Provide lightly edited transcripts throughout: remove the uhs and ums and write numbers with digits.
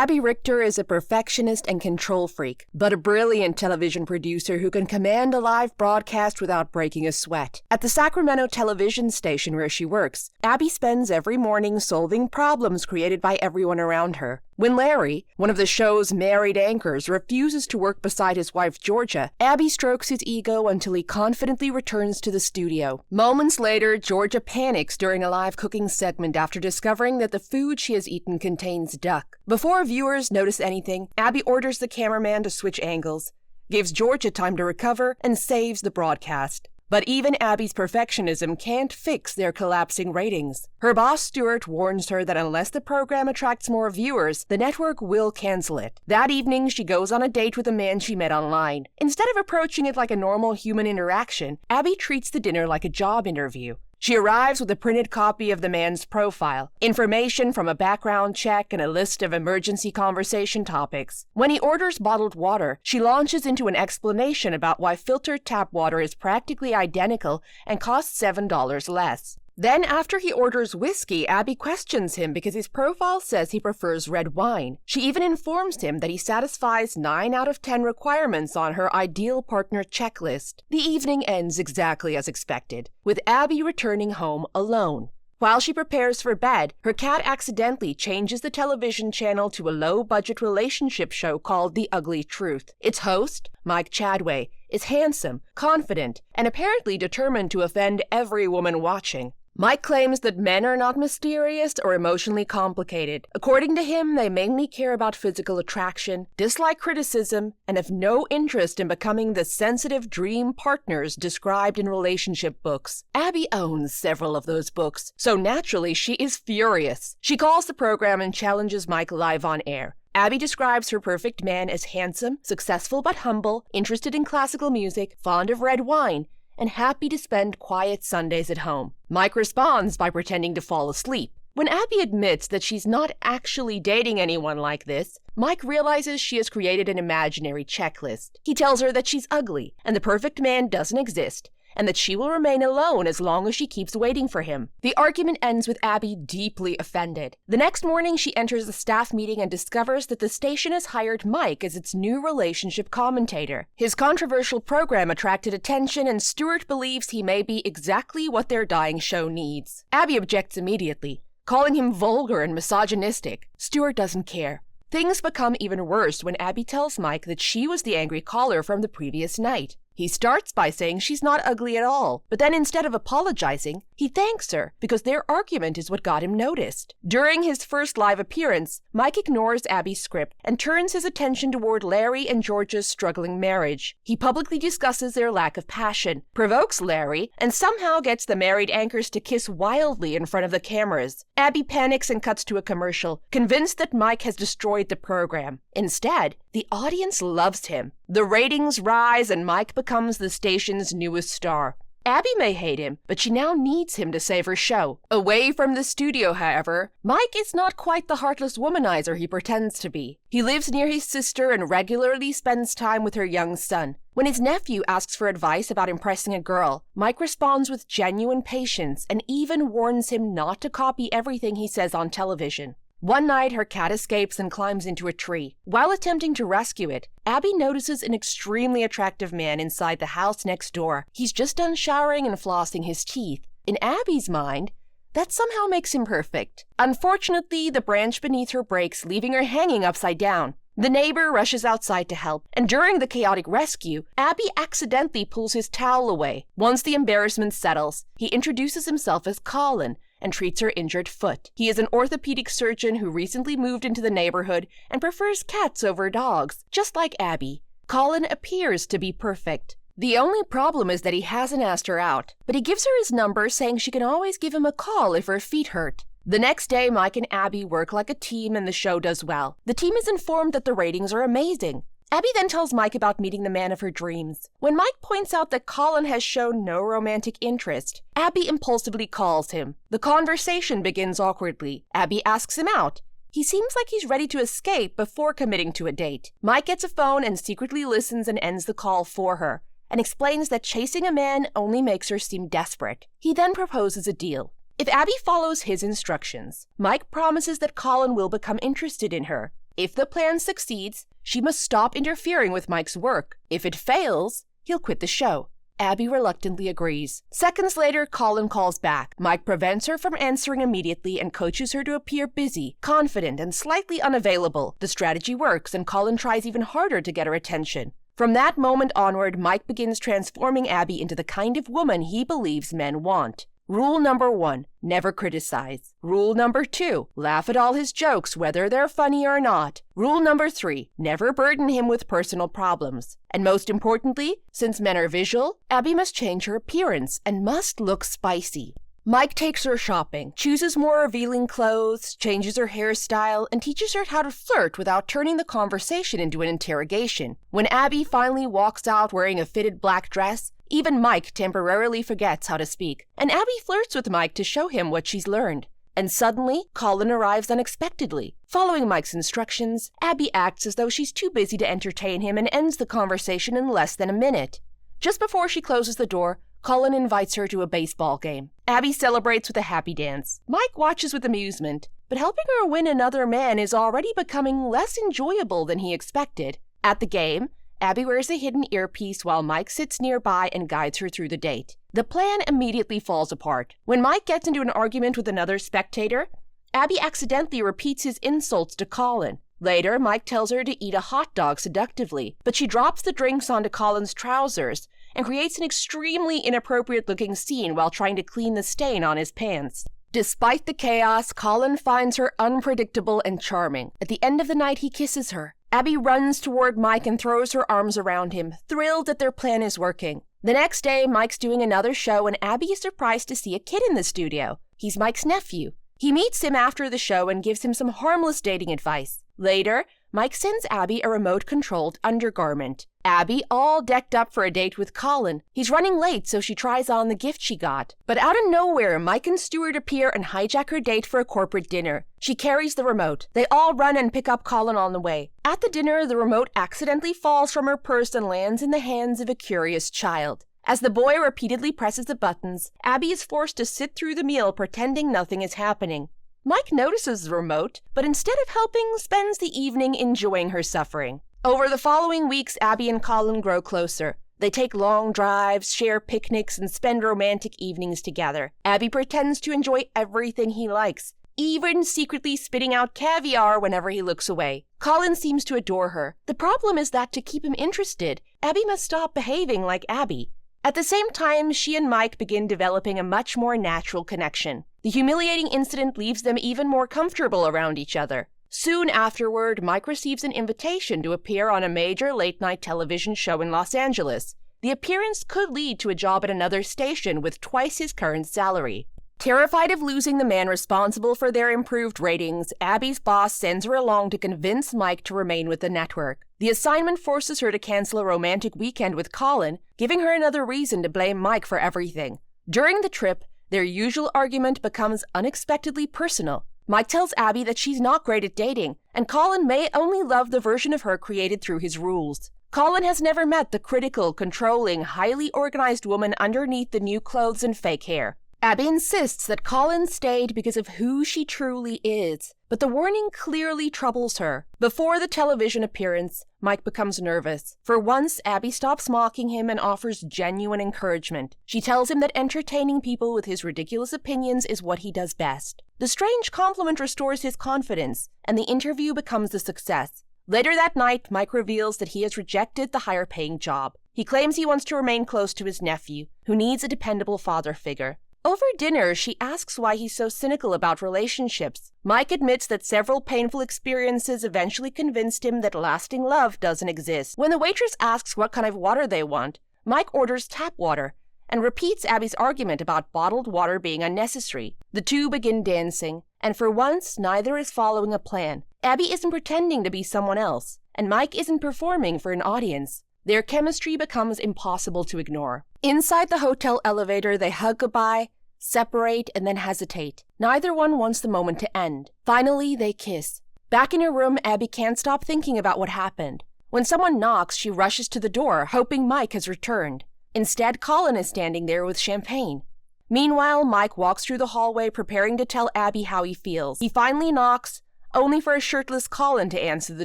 Abby Richter is a perfectionist and control freak, but a brilliant television producer who can command a live broadcast without breaking a sweat. At the Sacramento television station where she works, Abby spends every morning solving problems created by everyone around her. When Larry, one of the show's married anchors, refuses to work beside his wife Georgia, Abby strokes his ego until he confidently returns to the studio. Moments later, Georgia panics during a live cooking segment after discovering that the food she has eaten contains duck. Before viewers notice anything, Abby orders the cameraman to switch angles, gives Georgia time to recover, and saves the broadcast. But even Abby's perfectionism can't fix their collapsing ratings. Her boss, Stuart, warns her that unless the program attracts more viewers, the network will cancel it. That evening, she goes on a date with a man she met online. Instead of approaching it like a normal human interaction, Abby treats the dinner like a job interview. She arrives with a printed copy of the man's profile, information from a background check, and a list of emergency conversation topics. When he orders bottled water, she launches into an explanation about why filtered tap water is practically identical and costs $7 less. Then, after he orders whiskey, Abby questions him because his profile says he prefers red wine. She even informs him that he satisfies 9 out of 10 requirements on her ideal partner checklist. The evening ends exactly as expected, with Abby returning home alone. While she prepares for bed, her cat accidentally changes the television channel to a low-budget relationship show called The Ugly Truth. Its host, Mike Chadway, is handsome, confident, and apparently determined to offend every woman watching. Mike claims that men are not mysterious or emotionally complicated. According to him, they mainly care about physical attraction, dislike criticism, and have no interest in becoming the sensitive dream partners described in relationship books. Abby owns several of those books, so naturally she is furious. She calls the program and challenges Mike live on air. Abby describes her perfect man as handsome, successful but humble, interested in classical music, fond of red wine, and happy to spend quiet Sundays at home. Mike responds by pretending to fall asleep. When Abby admits that she's not actually dating anyone like this, Mike realizes she has created an imaginary checklist. He tells her that she's ugly, and the perfect man doesn't exist, and that she will remain alone as long as she keeps waiting for him. The argument ends with Abby deeply offended. The next morning, she enters a staff meeting and discovers that the station has hired Mike as its new relationship commentator. His controversial program attracted attention, and Stuart believes he may be exactly what their dying show needs. Abby objects immediately, calling him vulgar and misogynistic. Stuart doesn't care. Things become even worse when Abby tells Mike that she was the angry caller from the previous night. He starts by saying she's not ugly at all, but then instead of apologizing, he thanks her because their argument is what got him noticed. During his first live appearance, Mike ignores Abby's script and turns his attention toward Larry and Georgia's struggling marriage. He publicly discusses their lack of passion, provokes Larry, and somehow gets the married anchors to kiss wildly in front of the cameras. Abby panics and cuts to a commercial, convinced that Mike has destroyed the program. Instead, the audience loves him. The ratings rise and Mike becomes the station's newest star. Abby may hate him, but she now needs him to save her show. Away from the studio, however, Mike is not quite the heartless womanizer he pretends to be. He lives near his sister and regularly spends time with her young son. When his nephew asks for advice about impressing a girl, Mike responds with genuine patience and even warns him not to copy everything he says on television. One night, her cat escapes and climbs into a tree. While attempting to rescue it, Abby notices an extremely attractive man inside the house next door. He's just done showering and flossing his teeth. In Abby's mind, that somehow makes him perfect. Unfortunately, the branch beneath her breaks, leaving her hanging upside down. The neighbor rushes outside to help, and during the chaotic rescue, Abby accidentally pulls his towel away. Once the embarrassment settles, he introduces himself as Colin and treats her injured foot. He is an orthopedic surgeon who recently moved into the neighborhood and prefers cats over dogs, just like Abby. Colin appears to be perfect. The only problem is that he hasn't asked her out, but he gives her his number, saying she can always give him a call if her feet hurt. The next day, Mike and Abby work like a team and the show does well. The team is informed that the ratings are amazing. Abby then tells Mike about meeting the man of her dreams. When Mike points out that Colin has shown no romantic interest, Abby impulsively calls him. The conversation begins awkwardly. Abby asks him out. He seems like he's ready to escape before committing to a date. Mike gets a phone and secretly listens and ends the call for her, and explains that chasing a man only makes her seem desperate. He then proposes a deal. If Abby follows his instructions, Mike promises that Colin will become interested in her. If the plan succeeds, she must stop interfering with Mike's work. If it fails, he'll quit the show. Abby reluctantly agrees. Seconds later, Colin calls back. Mike prevents her from answering immediately and coaches her to appear busy, confident, and slightly unavailable. The strategy works, and Colin tries even harder to get her attention. From that moment onward, Mike begins transforming Abby into the kind of woman he believes men want. Rule number 1, never criticize. Rule number 2, laugh at all his jokes, whether they're funny or not. Rule number 3, never burden him with personal problems. And most importantly, since men are visual, Abby must change her appearance and must look spicy. Mike takes her shopping, chooses more revealing clothes, changes her hairstyle, and teaches her how to flirt without turning the conversation into an interrogation. When Abby finally walks out wearing a fitted black dress, even Mike temporarily forgets how to speak, and Abby flirts with Mike to show him what she's learned. And suddenly, Colin arrives unexpectedly. Following Mike's instructions, Abby acts as though she's too busy to entertain him and ends the conversation in less than a minute. Just before she closes the door, Colin invites her to a baseball game. Abby celebrates with a happy dance. Mike watches with amusement, but helping her win another man is already becoming less enjoyable than he expected. At the game, Abby wears a hidden earpiece while Mike sits nearby and guides her through the date. The plan immediately falls apart. When Mike gets into an argument with another spectator, Abby accidentally repeats his insults to Colin. Later, Mike tells her to eat a hot dog seductively, but she drops the drinks onto Colin's trousers and creates an extremely inappropriate-looking scene while trying to clean the stain on his pants. Despite the chaos, Colin finds her unpredictable and charming. At the end of the night, he kisses her. Abby runs toward Mike and throws her arms around him, thrilled that their plan is working. The next day, Mike's doing another show, and Abby is surprised to see a kid in the studio. He's Mike's nephew. He meets him after the show and gives him some harmless dating advice. Later, Mike sends Abby a remote-controlled undergarment. Abby, all decked up for a date with Colin. He's running late, so she tries on the gift she got. But out of nowhere, Mike and Stuart appear and hijack her date for a corporate dinner. She carries the remote. They all run and pick up Colin on the way. At the dinner, the remote accidentally falls from her purse and lands in the hands of a curious child. As the boy repeatedly presses the buttons, Abby is forced to sit through the meal pretending nothing is happening. Mike notices the remote, but instead of helping, spends the evening enjoying her suffering. Over the following weeks, Abby and Colin grow closer. They take long drives, share picnics, and spend romantic evenings together. Abby pretends to enjoy everything he likes, even secretly spitting out caviar whenever he looks away. Colin seems to adore her. The problem is that to keep him interested, Abby must stop behaving like Abby. At the same time, she and Mike begin developing a much more natural connection. The humiliating incident leaves them even more comfortable around each other. Soon afterward, Mike receives an invitation to appear on a major late-night television show in Los Angeles. The appearance could lead to a job at another station with twice his current salary. Terrified of losing the man responsible for their improved ratings, Abby's boss sends her along to convince Mike to remain with the network. The assignment forces her to cancel a romantic weekend with Colin, giving her another reason to blame Mike for everything. During the trip, their usual argument becomes unexpectedly personal. Mike tells Abby that she's not great at dating, and Colin may only love the version of her created through his rules. Colin has never met the critical, controlling, highly organized woman underneath the new clothes and fake hair. Abby insists that Colin stayed because of who she truly is, but the warning clearly troubles her. Before the television appearance, Mike becomes nervous. For once, Abby stops mocking him and offers genuine encouragement. She tells him that entertaining people with his ridiculous opinions is what he does best. The strange compliment restores his confidence, and the interview becomes a success. Later that night, Mike reveals that he has rejected the higher-paying job. He claims he wants to remain close to his nephew, who needs a dependable father figure. Over dinner, she asks why he's so cynical about relationships. Mike admits that several painful experiences eventually convinced him that lasting love doesn't exist. When the waitress asks what kind of water they want, Mike orders tap water and repeats Abby's argument about bottled water being unnecessary. The two begin dancing, and for once, neither is following a plan. Abby isn't pretending to be someone else, and Mike isn't performing for an audience. Their chemistry becomes impossible to ignore. Inside the hotel elevator, they hug goodbye, separate, and then hesitate. Neither one wants the moment to end. Finally, they kiss. Back in her room, Abby can't stop thinking about what happened. When someone knocks, she rushes to the door, hoping Mike has returned. Instead, Colin is standing there with champagne. Meanwhile, Mike walks through the hallway preparing to tell Abby how he feels. He finally knocks, only for a shirtless Colin to answer the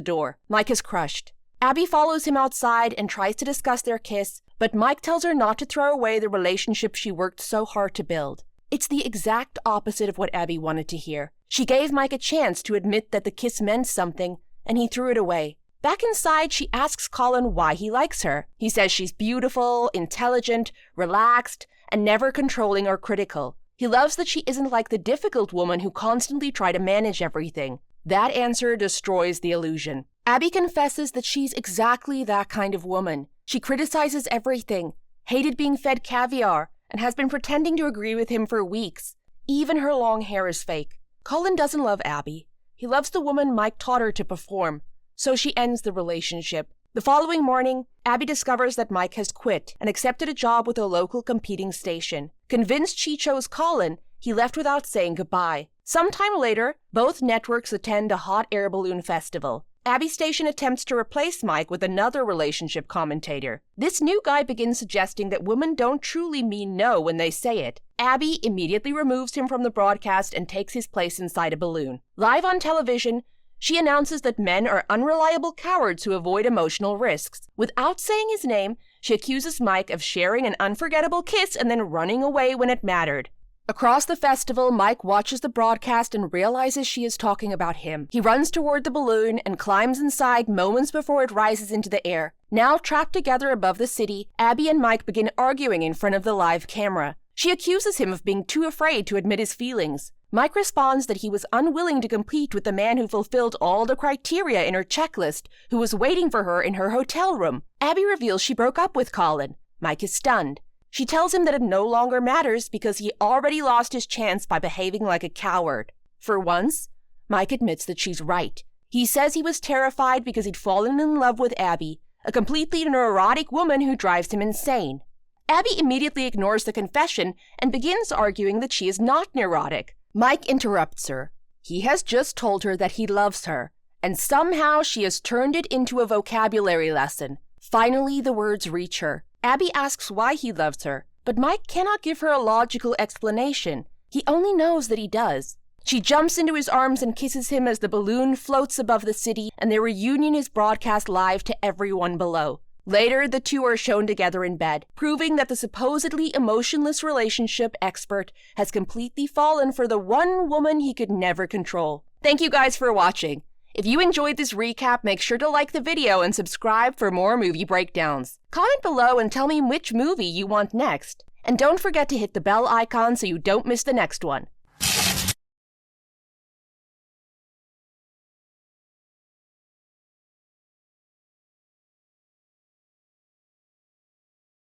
door. Mike is crushed. Abby follows him outside and tries to discuss their kiss, but Mike tells her not to throw away the relationship she worked so hard to build. It's the exact opposite of what Abby wanted to hear. She gave Mike a chance to admit that the kiss meant something, and he threw it away. Back inside, she asks Colin why he likes her. He says she's beautiful, intelligent, relaxed, and never controlling or critical. He loves that she isn't like the difficult woman who constantly tried to manage everything. That answer destroys the illusion. Abby confesses that she's exactly that kind of woman. She criticizes everything, hated being fed caviar, and has been pretending to agree with him for weeks. Even her long hair is fake. Colin doesn't love Abby. He loves the woman Mike taught her to perform, so she ends the relationship. The following morning, Abby discovers that Mike has quit and accepted a job with a local competing station. Convinced she chose Colin, he left without saying goodbye. Sometime later, both networks attend a hot air balloon festival. Abby's station attempts to replace Mike with another relationship commentator. This new guy begins suggesting that women don't truly mean no when they say it. Abby immediately removes him from the broadcast and takes his place inside a balloon. Live on television, she announces that men are unreliable cowards who avoid emotional risks. Without saying his name, she accuses Mike of sharing an unforgettable kiss and then running away when it mattered. Across the festival, Mike watches the broadcast and realizes she is talking about him. He runs toward the balloon and climbs inside moments before it rises into the air. Now trapped together above the city, Abby and Mike begin arguing in front of the live camera. She accuses him of being too afraid to admit his feelings. Mike responds that he was unwilling to compete with the man who fulfilled all the criteria in her checklist, who was waiting for her in her hotel room. Abby reveals she broke up with Colin. Mike is stunned. She tells him that it no longer matters because he already lost his chance by behaving like a coward. For once, Mike admits that she's right. He says he was terrified because he'd fallen in love with Abby, a completely neurotic woman who drives him insane. Abby immediately ignores the confession and begins arguing that she is not neurotic. Mike interrupts her. He has just told her that he loves her, and somehow she has turned it into a vocabulary lesson. Finally, the words reach her. Abby asks why he loves her, but Mike cannot give her a logical explanation. He only knows that he does. She jumps into his arms and kisses him as the balloon floats above the city, and their reunion is broadcast live to everyone below. Later, the two are shown together in bed, proving that the supposedly emotionless relationship expert has completely fallen for the one woman he could never control. Thank you guys for watching. If you enjoyed this recap, make sure to like the video and subscribe for more movie breakdowns. Comment below and tell me which movie you want next. And don't forget to hit the bell icon so you don't miss the next one.